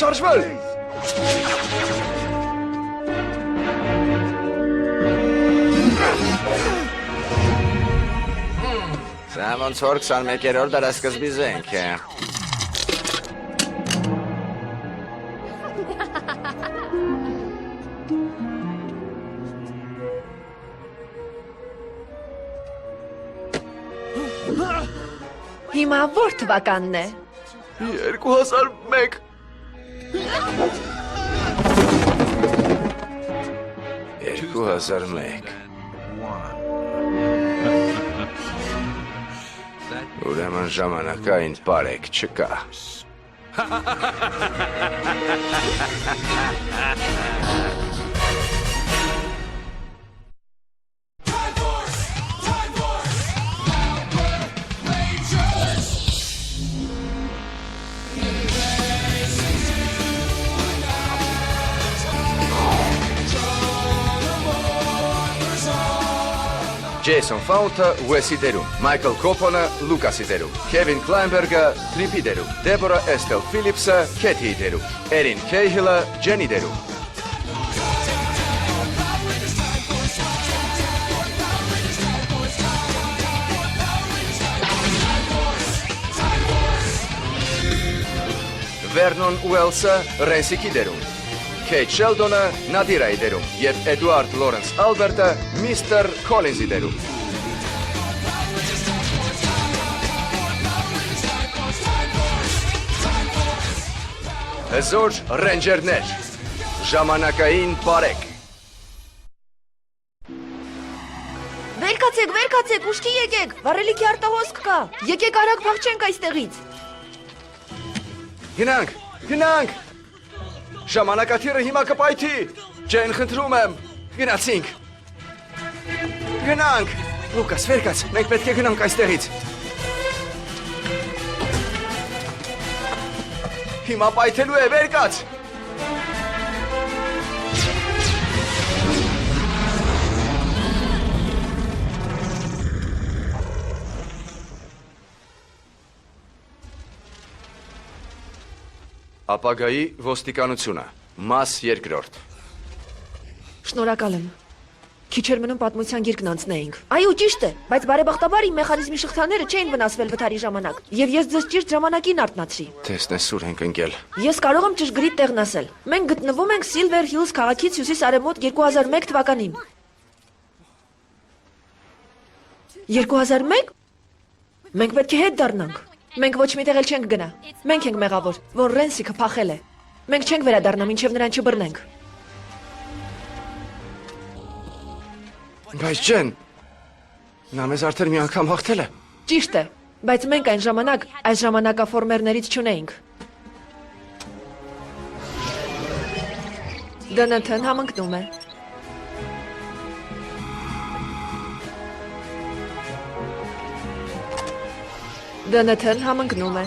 շարժվել։ Սա ոնց որ 21-րդ դարասկզբի զենք է։ Հիմա որ թվականն է։ 2001 2001 Ուրեմն ժամանակային պարեկ չկա։ Ջեյսոն Ֆաունթը Ուեսի դերում, Մայքլ Քոփոնը Լուկասի դերում, Քևին Քլայնբերգը Տրիպի դերում, Դեբորա Էստել Ֆիլիպսը Քեթիի դերում, Էրին Քեյհիլը Ջենի դերում։ Վերնոն Ուելսը Ռենսիկի դերում, Քեյթ Շելդոնը Նադիրայի դերում և Էդուարդ Լորենս Ալբերտը Միսթր Քոլինզի դերում։ Հզոր ռենջերներ, ժամանակային պարեկ։ Վերկացեք, ուշքի եկեք, վառելիքի արտահոսք կա, եկեք արագ փախչենք այստեղից։ Գնանք։ Ժամանակաթիրը հիմա կպայթի։ Ջեն, խնդրում եմ, գնացինք։ Գնանք։ Լուկաս, վերկաց, մենք պետք է գնանք այստեղից։ Հիմա պայթելու է, վերկաց։ Ապագայի ոստիկանությունը, մաս 2։ Շնորհակալ եմ։ Քիչ էր մնում պատմության գիրկն անցնեինք։ Այո, ճիշտ է, բայց բարեբախտաբար իմ մեխանիզմի շղթաները չէին վնասվել վթարի ժամանակ, եւ ես ձեզ ճիշտ ժամանակին արթնացրի։ Տեսնես ուր ենք ընկել։ Ես կարող եմ ճշգրիտ տեղն ասել։ Մենք գտնվում ենք Silver Hills քաղաքից հյուսիս-արևմուտք 2001 թվականին։ 2001? Մենք պետք է հետ դառնանք։ Մենք ոչ մի տեղ էլ չենք գնա։ Մենք ենք մեղավոր, որ Ռենսիկը փախել է։ Մենք չենք վերադառնա, մինչև նրան չբռնենք։ Բայց Ջեն, նա մեզ արդեն մի անգամ հաղթել է։ Ճիշտ է, բայց մենք այն ժամանակ այս ժամանակաֆորմերներից չունեինք։ ԴՆԹ-ն համընկնում է։ ԴՆԹ-ն համընկնում է։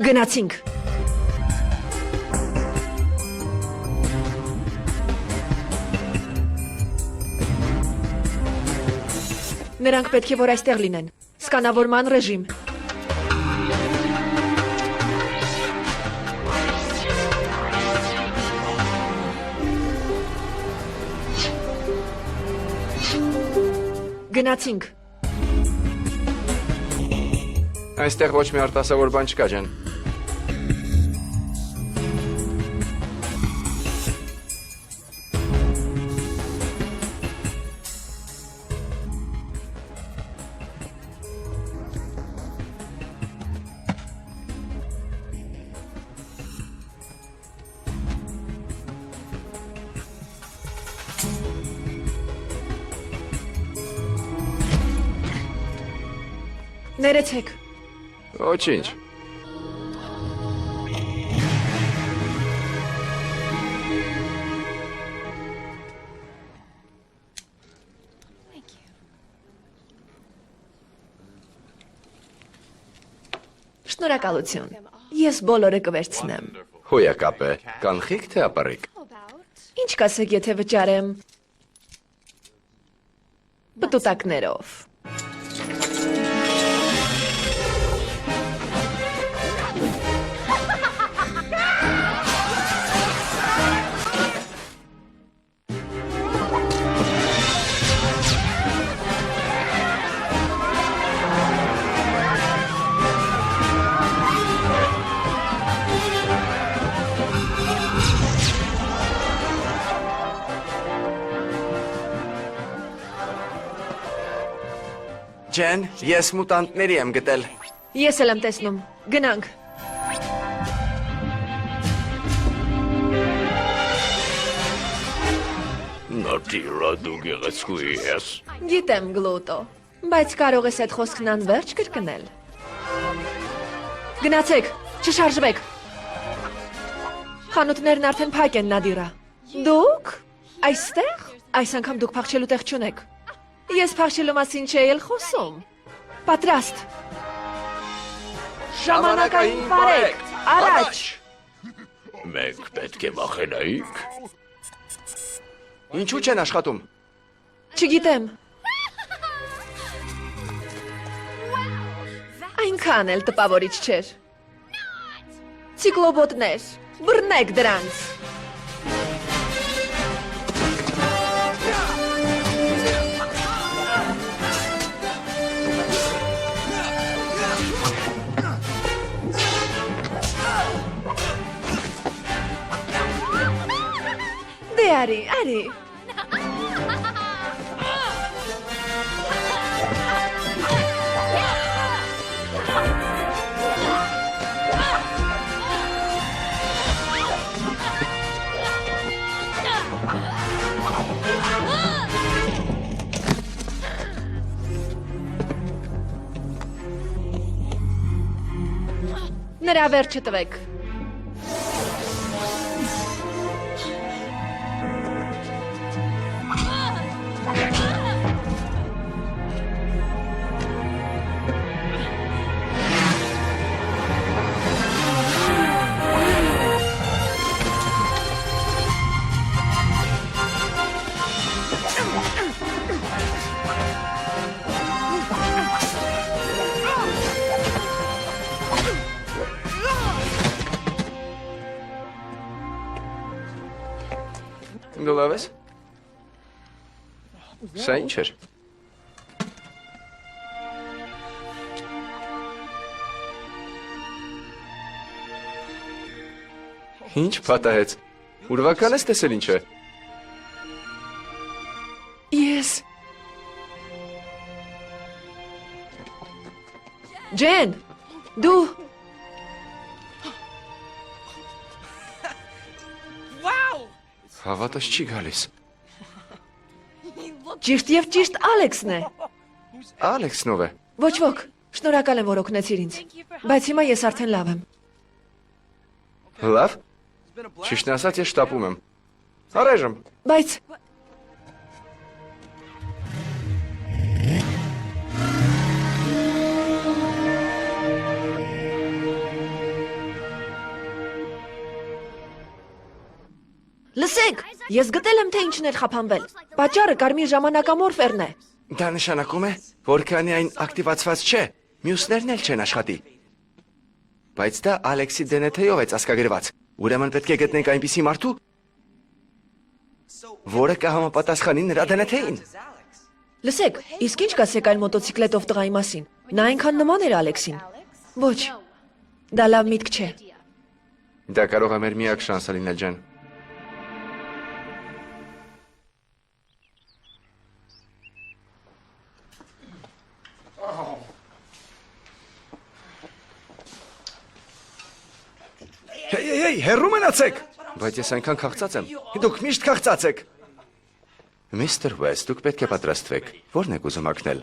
Գնացինք։ Նրանք պետք է որ այստեղ լինեն։ Սկանավորման ռեժիմ։ Գնացինք։ Այստեղ ոչ մի արտասովոր բան չկա, Ջեն։ Ներեցեք։ Ոչինչ։ Շնորհակալություն։ Ես բոլորը կվերցնեմ։ Հոյակապ է, կանխիկ թե ապարիկ։ Ինչ կասեք, եթե վճարեմ պտուտակներով։ Ջեն, ես մուտանտների եմ գտել։ Ես էլ եմ տեսնում։ Գնանք։ Նատիրա դու գեղեցկուի ես։ Գիտեմ, Գլուտո, բայց կարող ես այդ խոսքն անվերջ կրկնել։ Գնացեք, չշարժվեք։ Խանութներն արդեն փակ են, Նադիրա։ Դուք այստեղ? Այս անգամ դուք փախչելու տեղ չունեք։ Ես փախչելու մասին չէի էլ խոսում։ Պատրաստ։ Ժամանակային պարեկ, առաջ։ Մենք պետք է վախենայինք։ Ինչու չեն աշխատում։ Չգիտեմ։ Այնքան էլ տպավորիչ չէր։ Ցիկլոբոտներ, բռնեք դրանց։ Դե արի, արի։ Նրա վերջը տվեք։ Դու լավ ես։ Սա ինչ էր։ Ինչ պատահեց։ Ուրվական ես տեսել ինչ է։ Ես։ Ջեն, դու Հավատս չի գալիս։ ճիշտ եւ ճիշտ Ալեքսն է։ Ալեքսն ով է։ Ոչ ոք, շնորհակալ եմ, որ օգնեցիր ինձ։ Բայց հիմա ես արդեն լավ եմ։ Լավ։ Ճիշտն ասած ես շտապում եմ։ Առայժմ։ Բայց Լսեք, ես գտել եմ, թե ինչն էր խափանվել։ Պատճառը կարմիր ժամանակամորֆերն է։ Դա նշանակում է, որ քանի այն ակտիվացված չէ, մյուսներն էլ չեն աշխատի։ Բայց դա Ալեքսի դենեթեյով է ծածկագրված։ Ուրեմն պետք է գտնենք այնպիսի մարդու, որը կհամապատասխանի նրա դենեթեյին։ Լսեք, իսկ ինչ կասեք այն մոտոցիկլետով տղայի մասին։ Նա այնքան նման էր Ալեքսին։ Ոչ, դա լավ միտք չէ։ Դա կարող է մեր միակ շանսը լինել, Ջեն։ Հեյ, հեռու մնացեք։ Բայց ես այնքան քաղցած եմ։ Դուք միշտ քաղցած եք։ Միսթր Վեստ, դուք պետք է պատրաստվեք։ Ո՞րն եք ուզում ակնել։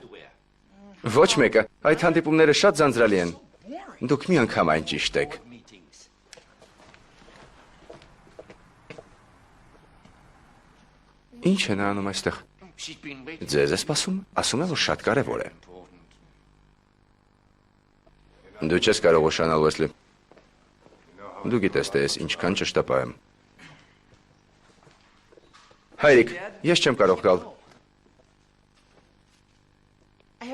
Ոչ մեկը, այդ հանդիպումները շատ ձանձրալի են։ Դուք մի անգամ այն ճիշտ եք։ Ինչ է նա անում այստեղ։ Ձեզ է սպասում, ասում է, որ շատ կարևոր է։ Դու չես կարող ուշանալ, Ուեսլի։ Դու գիտես, թե ես ինչքան ճշտապահ եմ։ Հայրիկ, ես չեմ կարող գալ։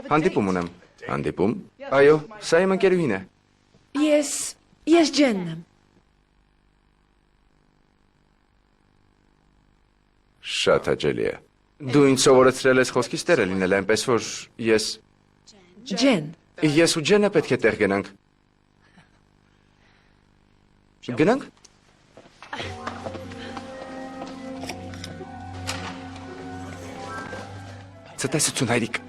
Հանդիպում ունեմ։ Հանդիպում։ Այո, սա իմ ընկերուհին է։ Ես Ջենն եմ։ Շատ հաճելի է։ Դու ինձ սովորեցրել ես խոսքից տերը լինել, այնպես որ ես Ջեն։ Ես ու Ջենը պետք է տեղ գնանք։ Գնանք։ Ցտեսություն, հայրիկ։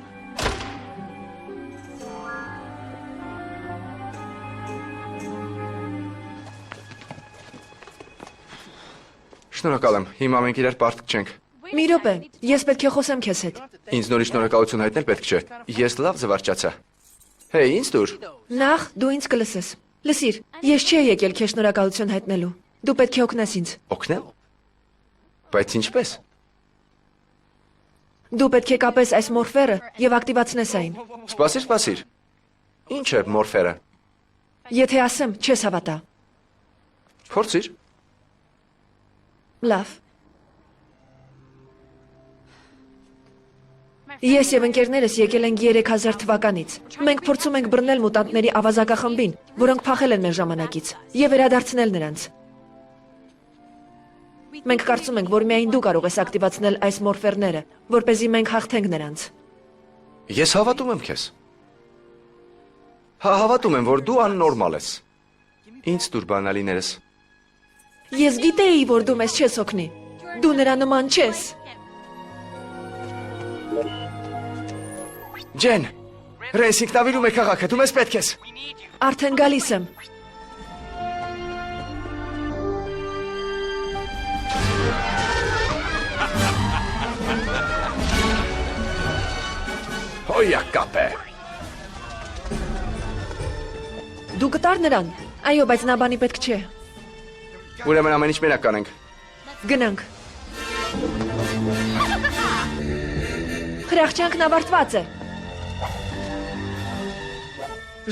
Շնորհակալ եմ։ Հիմա մենք իրար պարտք չենք։ Մի րոպե, ես պետք է խոսեմ քեզ հետ։ Ինձ նորից շնորհակալություն հայտնել պետք չէ։ Ես լավ զվարճացա։ Հեյ, ինձ դուր։ Նախ դու ինձ կլսես։ Լսիր, ես չի եկել քեզ շնորհակալություն հայտնելու։ Դու պետք է օգնես ինձ։ Օգնել։ Բայց ինչպես։ Դու պետք է կապես այս մորֆերը եւ ակտիվացնես այն։ Սպասիր։ Ինչ է մորֆերը։ Եթե ասեմ, չես հավատա։ Փորձիր։ Լավ։ Ես եւ ընկերներս եկել ենք 3000 թվականից։ Մենք փորձում ենք բռնել մուտանտների ավազակախմբին, որոնք փախել են մեր ժամանակից, եւ վերադարձնել նրանց։ Մենք կարծում ենք, որ միայն դու կարող ես ակտիվացնել այս մորֆերները, որպեսզի մենք հաղթենք նրանց։ Ես հավատում եմ քեզ։ Հավատում եմ, որ դու աննորմալ ես։ Ինձ դուր բանալիներս։ Ես գիտեի, որ դու մեզ չես օգնի։ Դու նրա նման չես։ Ջեն, Ռենսինգ նավիրում է քաղաքը, դու մեզ պետք ես։ Արդեն գալիս եմ։ Հոյա կապ է։ Դու գտար նրան։ Այո, բայց նա բանի պետք չէ։ Ուրեմն ամեն ինչ մենակ կանենք։ Գնանք։ Խրախճանքն ավարտված է։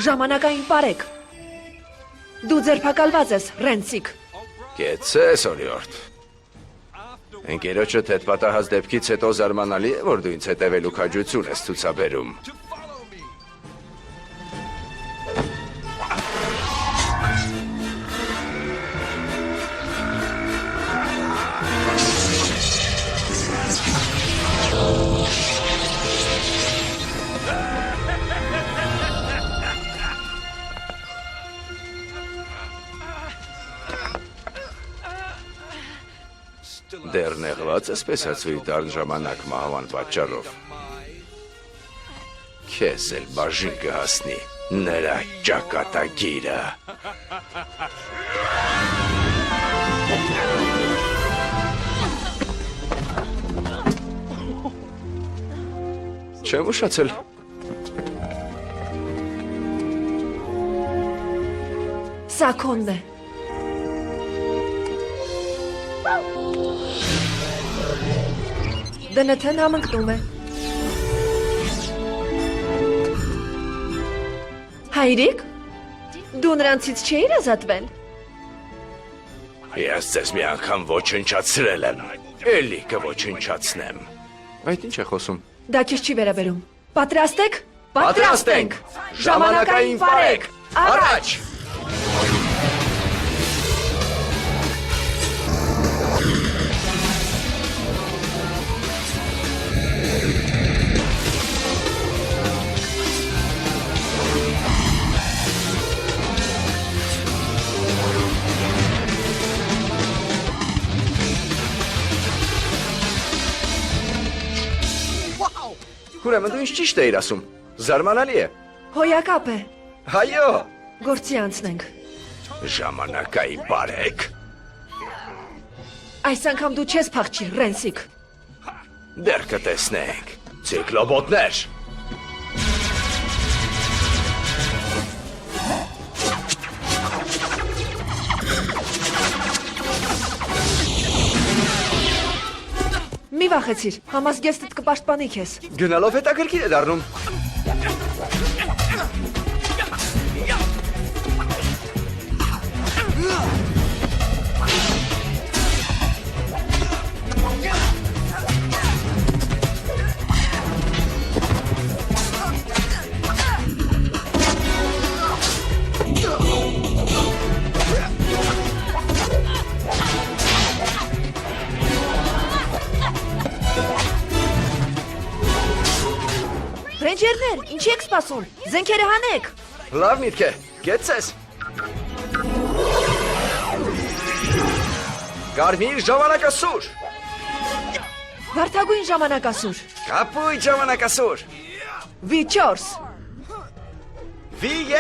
Ժամանակային պարեք։ Դու ձերբակալված ես, Ռենսիկ։ Կեցես, օրիորդ։ Ընկերոջդ հետ պատահած դեպքից հետո զարմանալի է, որ դու ինձ հետևելու քաջություն ես ցուցաբերում։ Դեռ նեղված ես սպեսացուի դառն ժամանակ մահվան պատճառով։ Քեզ էլ բաժին կհասնի նրա ճակատագիրը։ Չեմ ուշացել։ Սա քոնն է։ Դնթեն համընկնում է։ Հայրիկ, դու նրանցից չէիր ազատվել։ Ես ձեզ մի անգամ ոչնչացրել եմ, էլի կոչնչացնեմ։ Այդ ինչ է խոսում։ Դա քեզ չի վերաբերում։ Պատրաստ եք։ Պատրաստ ենք։ Ժամանակային պարեք։ Առաջ։ Ուրեմն դու ինչ ճիշտ էիր ասում։ Զարմանալի է։ Հոյակապ է։ Հայո։ Գործի անցնենք։ Ժամանակային պարեք։ Այս անգամ դու չես փախչի, Ռենսիկ։ Դեռ կտեսնենք։ Ցիկլոբոտներ։ Մի վախեցիր, համազգեստդ կպաշտպանի քեզ։ Գնալով հետաքրքիր է դառնում։ Ռենջերներ, ինչի եք սպասում։ Զենքերը հանեք։ Լավ միտք է։ Գեցես։ Կարմիր ժամանակասուր։ Վարդագույն ժամանակասուր։ Կապույտ ժամանակասուր։ V4։ V3։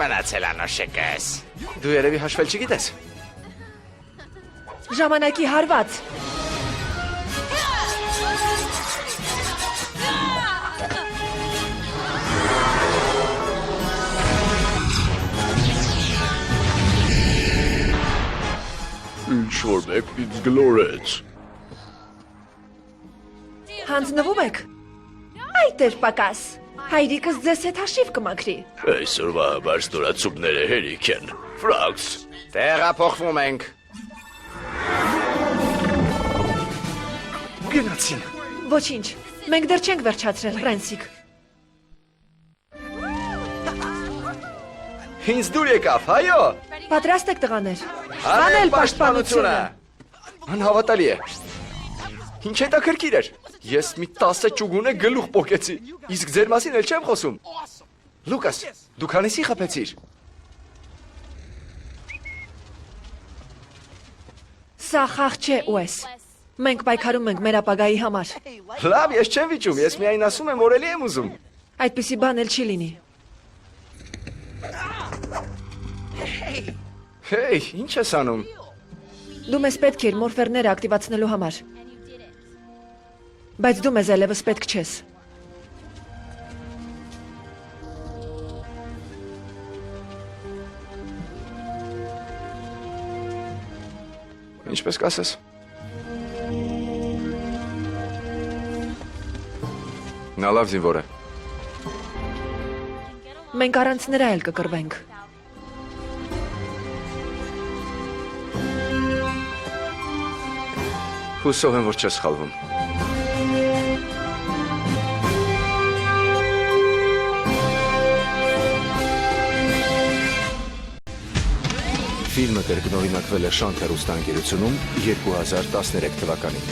մնացել անոշեկես։ Դու երևի հաշվել չգիտես։ Ժամանակի հարված։ Ինչ որ մեկ ինձ գլորեց։ Հանձնվում եք։ Այ տեր պակաս։ Հայրիկս ձեզ հետ հաշիվ կմաքրի։ Այսօրվա համար ստորացումները հերիք են։ Ֆրաքս։ Տեղափոխվում ենք։ Գնացին։ Ոչինչ։ Մենք դեռ չենք վերջացրել, Ֆրանսիկ։ Ինձ դուր եկավ, այո։ Պատրաստ եք տղաներ։ Անել պաշտպանությունը։ Անհավատալի է։ Ինչ հետաքրքիր էր։ Ես մի 10 ճուգունե գլուխ պոկեցի։ Իսկ ձեր մասին էլ չեմ խոսում։ Լուկաս, դու քանիսի խփեցիր։ Սա խաղ չէ, Ուես։ Մենք պայքարում ենք մեր ապագայի համար։ Լավ, ես չեմ վիճում, ես միայն ասում եմ, որ էլի եմ ուզում։ Այդպիսի բան էլ չի լինի։ Հեյ, ինչ ես անում։ Դու մեզ պետք էր մորֆերները ակտիվացնելու համար։ Բայց դու մեզ այլևս պետք չես։ Ինչպես կասես։ Նա լավ զինվոր է։ Մենք առանց նրա էլ կկռվենք։ Հուսով եմ, որ չես խալվում։ Ֆիլմը կրկնօրինակվել է Շանթ հեռուստաընկերությունում 2013 թվականին։